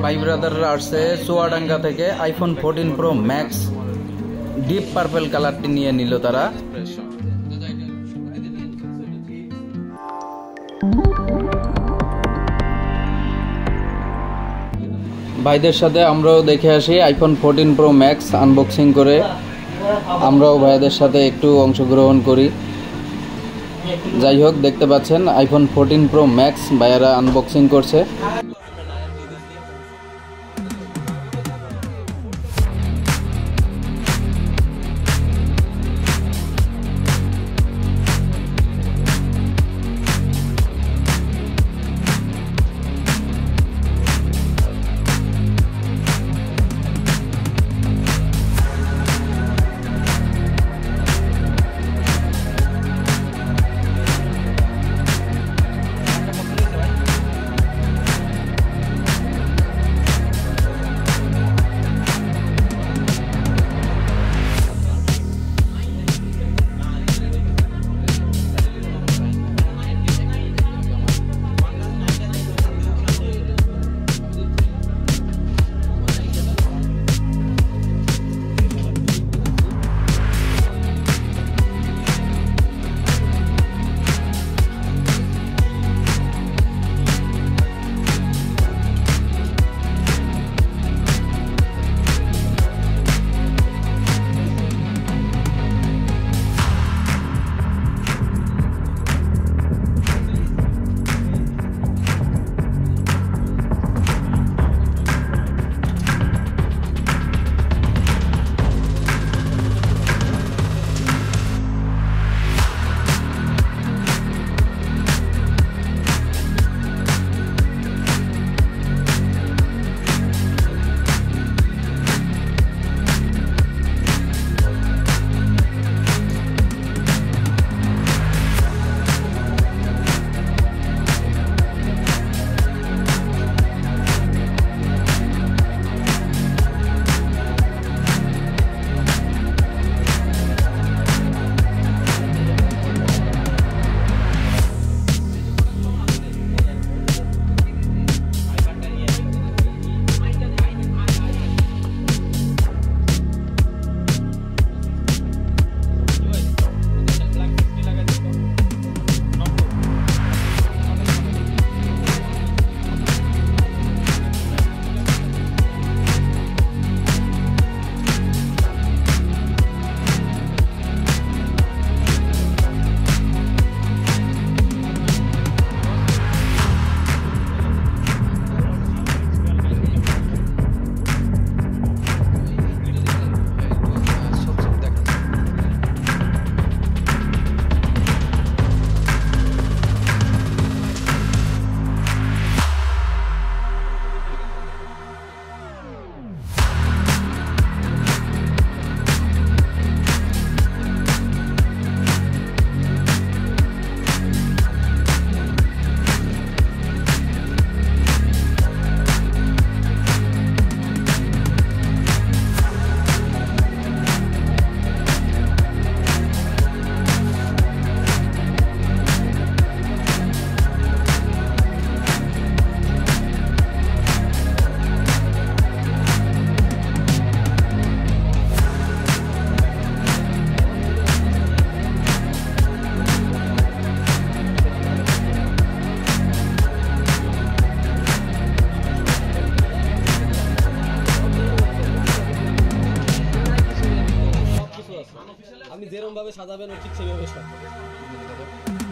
ভাই ব্রাদাররা আসছে চুয়াডাঙ্গা থেকে iPhone 14 pro max deep purple কালারটি নিয়ে নিল তারা। ভাইদের সাথে আমরাও দেখে আসি আইফোন 14 প্রো ম্যাক্স আনবক্সিং করে, আমরাও ভাইদের সাথে একটু অংশগ্রহণ করি। যাই হোক, দেখতে পাচ্ছেন আইফোন 14 প্রো ম্যাক্স ভাইয়ারা আনবক্সিং করছে। আপনি যেরকম ভাবে সাজাবেন ঠিক সেইভাবে সাজাবেন।